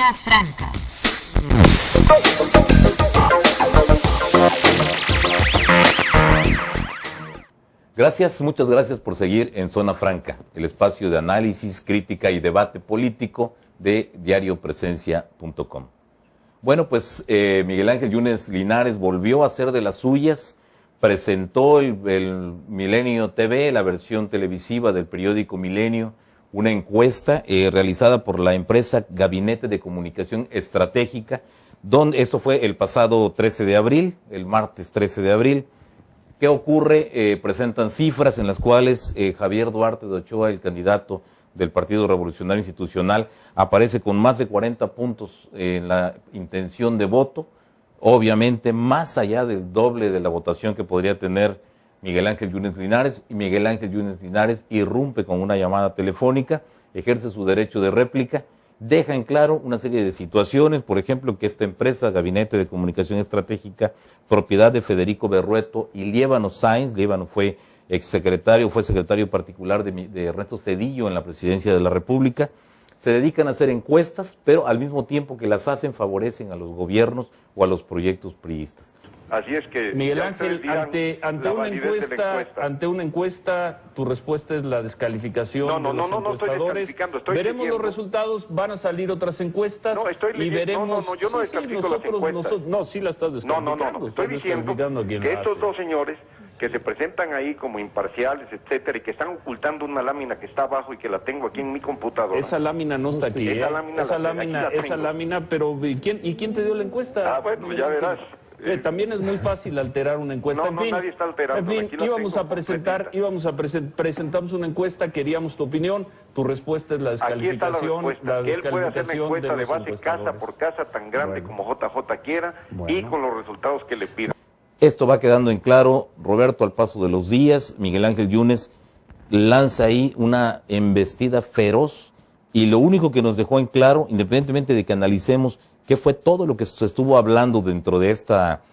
Zona Franca. Gracias, muchas gracias por seguir en Zona Franca, el espacio de análisis, crítica y debate político de diariopresencia.com. Bueno, pues Miguel Ángel Yunes Linares volvió a hacer de las suyas, presentó el Milenio TV, la versión televisiva del periódico Milenio, una encuesta realizada por la empresa Gabinete de Comunicación Estratégica, donde esto fue el pasado 13 de abril, el martes 13 de abril. ¿Qué ocurre? Presentan cifras en las cuales Javier Duarte de Ochoa, el candidato del Partido Revolucionario Institucional, aparece con más de 40 puntos en la intención de voto, obviamente más allá del doble de la votación que podría tener Miguel Ángel Yunes Linares, y Miguel Ángel Yunes Linares irrumpe con una llamada telefónica, ejerce su derecho de réplica, deja en claro una serie de situaciones, por ejemplo, que esta empresa, Gabinete de Comunicación Estratégica, propiedad de Federico Berrueto y Líbano Sáenz, Líbano fue exsecretario, fue secretario particular de Ernesto Zedillo en la presidencia de la República, se dedican a hacer encuestas, pero al mismo tiempo que las hacen favorecen a los gobiernos o a los proyectos priistas. Así es que Miguel Ángel, ante una encuesta, tu respuesta es la descalificación de los encuestadores. No estoy descalificando, estoy veremos diciendo. los resultados, van a salir otras encuestas y veremos. yo no descalifico las encuestas. No, sí la estás descalificando. No, estoy diciendo que estos dos señores que se presentan ahí como imparciales, etcétera, y que están ocultando una lámina que está abajo y que la tengo aquí en mi computadora. Esa lámina no está aquí. Esa lámina, pero ¿quién te dio la encuesta? Bueno, ya verás. También es muy fácil alterar una encuesta. Nadie está alterando. En fin, presentamos una encuesta, queríamos tu opinión, tu respuesta es la descalificación. Aquí está la respuesta. Él puede hacer una encuesta de base casa por casa tan grande como JJ quiera y con los resultados que le pida. Esto va quedando en claro, Roberto, al paso de los días. Miguel Ángel Yunes lanza ahí una embestida feroz y lo único que nos dejó en claro, independientemente de que analicemos qué fue todo lo que se estuvo hablando dentro de esta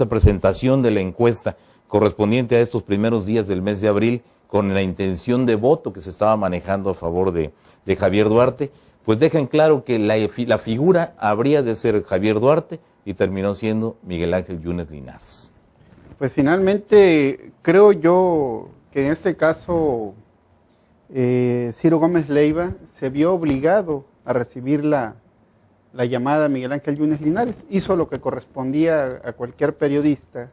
presentación de la encuesta correspondiente a estos primeros días del mes de abril, con la intención de voto que se estaba manejando a favor de Javier Duarte, pues deja en claro que la figura habría de ser Javier Duarte y terminó siendo Miguel Ángel Yunes Linares. Pues finalmente creo yo que en este caso Ciro Gómez Leiva se vio obligado a recibir la llamada a Miguel Ángel Yunes Linares. Hizo lo que correspondía a cualquier periodista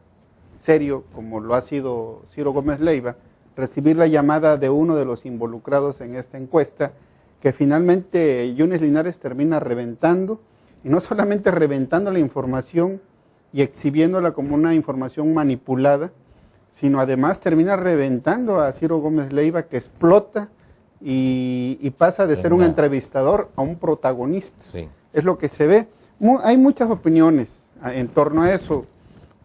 serio, como lo ha sido Ciro Gómez Leiva, recibir la llamada de uno de los involucrados en esta encuesta, que finalmente Yunes Linares termina reventando, y no solamente reventando la información y exhibiéndola como una información manipulada, sino además termina reventando a Ciro Gómez Leiva, que explota y pasa de ser un entrevistador a un protagonista. Sí. Es lo que se ve. Hay muchas opiniones en torno a eso.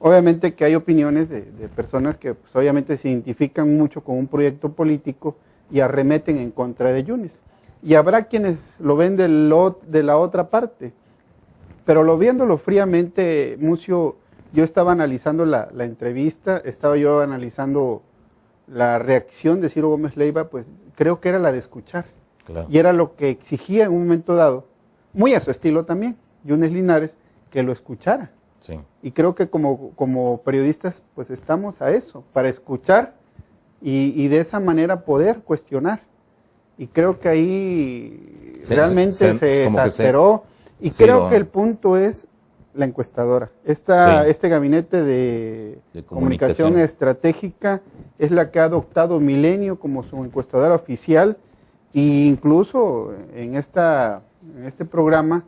Obviamente que hay opiniones de personas que pues, obviamente se identifican mucho con un proyecto político y arremeten en contra de Yunes. Y habrá quienes lo ven de la otra parte. Pero viéndolo fríamente, Mucio, yo estaba analizando la entrevista, estaba yo analizando la reacción de Ciro Gómez Leiva, pues creo que era la de escuchar. Claro. Y era lo que exigía en un momento dado, muy a su estilo también, Yunes Linares, que lo escuchara. Sí. Y creo que como periodistas pues estamos a eso, para escuchar y de esa manera poder cuestionar. Y creo que ahí realmente se exasperó. Y creo que el punto es la encuestadora. Este gabinete de comunicación estratégica es la que ha adoptado Milenio como su encuestadora oficial, e incluso en este programa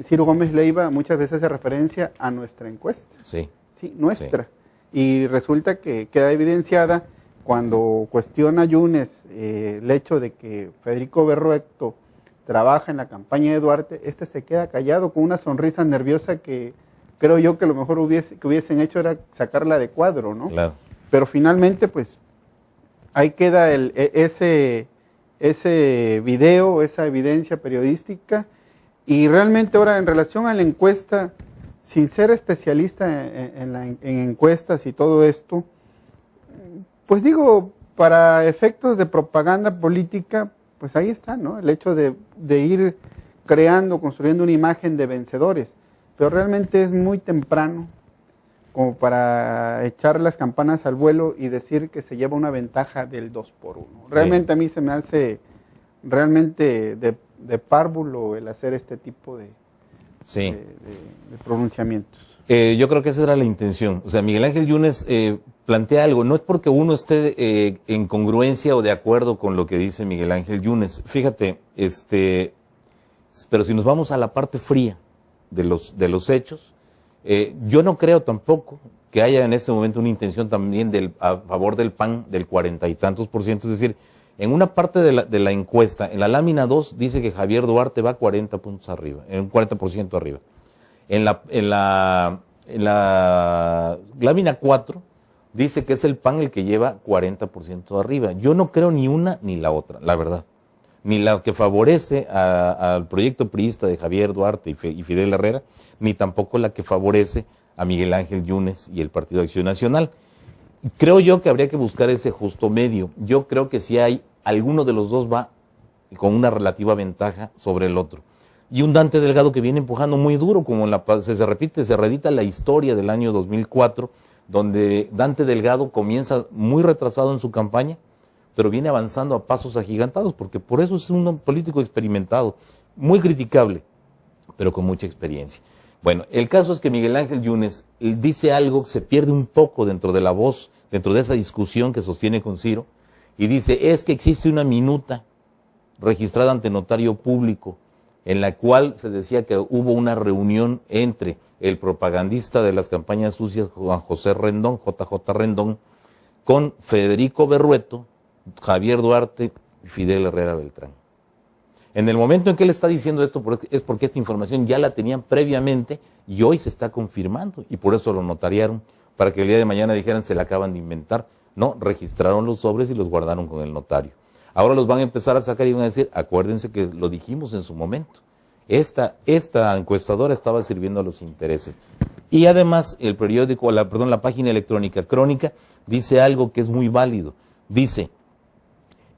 Ciro Gómez Leiva muchas veces hace referencia a nuestra encuesta. Sí. Sí, nuestra. Sí. Y resulta que queda evidenciada cuando cuestiona Yunes el hecho de que Federico Berrueto trabaja en la campaña de Duarte, se queda callado con una sonrisa nerviosa que creo yo que lo mejor que hubiesen hecho era sacarla de cuadro, ¿no? Claro. Pero finalmente, pues, ahí queda ese video, esa evidencia periodística, y realmente ahora en relación a la encuesta, sin ser especialista en encuestas y todo esto, pues digo, para efectos de propaganda política, pues ahí está, ¿no? El hecho de ir construyendo una imagen de vencedores, pero realmente es muy temprano como para echar las campanas al vuelo y decir que se lleva una ventaja del 2-1. Realmente a mí se me hace realmente de párvulo el hacer este tipo de pronunciamientos. Yo creo que esa era la intención. O sea, Miguel Ángel Yunes plantea algo, no es porque uno esté en congruencia o de acuerdo con lo que dice Miguel Ángel Yunes. Fíjate, pero si nos vamos a la parte fría de los hechos, yo no creo tampoco que haya en este momento una intención también a favor del PAN del 40 y tantos %. Es decir, en una parte de la encuesta, en la lámina 2 dice que Javier Duarte va 40 puntos arriba, en un 40% arriba. En la lámina 4 dice que es el PAN el que lleva 40% arriba. Yo no creo ni una ni la otra, la verdad. Ni la que favorece al proyecto priista de Javier Duarte y Fidel Herrera, ni tampoco la que favorece a Miguel Ángel Yunes y el Partido de Acción Nacional. Creo yo que habría que buscar ese justo medio. Yo creo que si hay alguno de los dos va con una relativa ventaja sobre el otro. Y un Dante Delgado que viene empujando muy duro, como se reedita la historia del año 2004, donde Dante Delgado comienza muy retrasado en su campaña, pero viene avanzando a pasos agigantados, porque por eso es un político experimentado, muy criticable, pero con mucha experiencia. Bueno, el caso es que Miguel Ángel Yunes dice algo, se pierde un poco dentro de la voz, dentro de esa discusión que sostiene con Ciro, y dice, es que existe una minuta registrada ante notario público, en la cual se decía que hubo una reunión entre el propagandista de las campañas sucias, Juan José Rendón, JJ Rendón, con Federico Berrueto, Javier Duarte y Fidel Herrera Beltrán. En el momento en que él está diciendo esto es porque esta información ya la tenían previamente y hoy se está confirmando y por eso lo notariaron, para que el día de mañana dijeran se la acaban de inventar. No, registraron los sobres y los guardaron con el notario. Ahora los van a empezar a sacar y van a decir, acuérdense que lo dijimos en su momento. Esta encuestadora estaba sirviendo a los intereses. Y además el periódico, la página electrónica Crónica dice algo que es muy válido. Dice,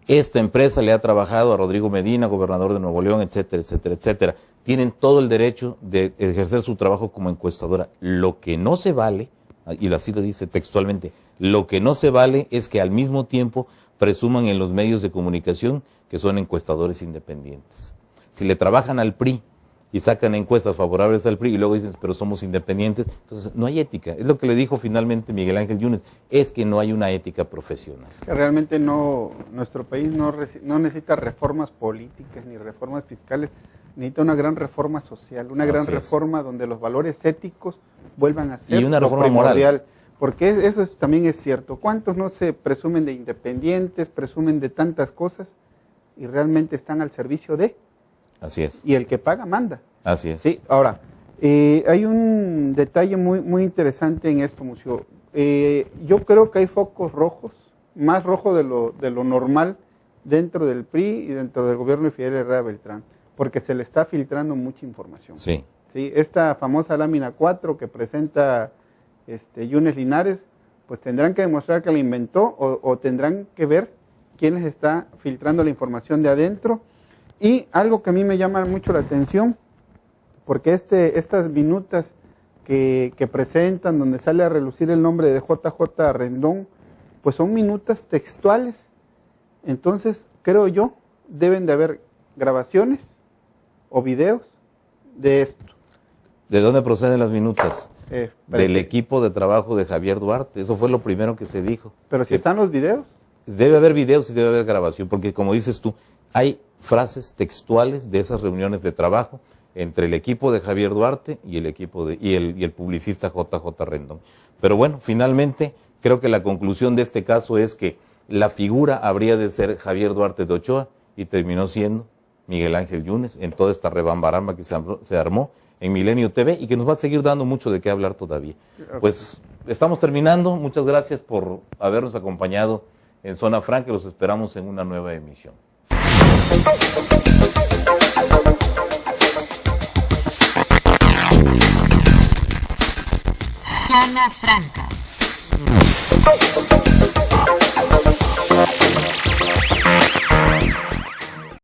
esta empresa le ha trabajado a Rodrigo Medina, gobernador de Nuevo León, etcétera, etcétera, etcétera. Tienen todo el derecho de ejercer su trabajo como encuestadora. Lo que no se vale, y así lo dice textualmente, lo que no se vale es que al mismo tiempo presuman en los medios de comunicación que son encuestadores independientes. Si le trabajan al PRI y sacan encuestas favorables al PRI y luego dicen, pero somos independientes, entonces no hay ética. Es lo que le dijo finalmente Miguel Ángel Yunes, es que no hay una ética profesional. Realmente nuestro país no necesita reformas políticas ni reformas fiscales, necesita una gran reforma social, una gran reforma donde los valores éticos vuelvan a ser y una reforma moral. Porque eso también es cierto. ¿Cuántos no se presumen de independientes, presumen de tantas cosas y realmente están al servicio de? Así es. Y el que paga manda. Así es. Sí, ahora, hay un detalle muy interesante en esto, Mucio. Yo creo que hay focos rojos, más rojos de lo normal dentro del PRI y dentro del gobierno de Fidel Herrera Beltrán, porque se le está filtrando mucha información. Sí. Sí, esta famosa lámina 4 que presenta Yunes Linares, pues tendrán que demostrar que la inventó o tendrán que ver quién les está filtrando la información de adentro. Y algo que a mí me llama mucho la atención, porque estas minutas que presentan, donde sale a relucir el nombre de JJ Rendón, pues son minutas textuales. Entonces, creo yo, deben de haber grabaciones o videos de esto. ¿De dónde proceden las minutas? Del equipo de trabajo de Javier Duarte. Eso fue lo primero que se dijo. Pero si están los videos. Debe haber videos y debe haber grabación, porque como dices tú, hay frases textuales de esas reuniones de trabajo entre el equipo de Javier Duarte y el publicista JJ Rendón. Pero bueno, finalmente creo que la conclusión de este caso es que la figura habría de ser Javier Duarte de Ochoa y terminó siendo Miguel Ángel Yunes en toda esta rebambaramba que se armó en Milenio TV y que nos va a seguir dando mucho de qué hablar todavía. Pues estamos terminando. Muchas gracias por habernos acompañado en Zona Franca. Los esperamos en una nueva emisión. Zona Franca.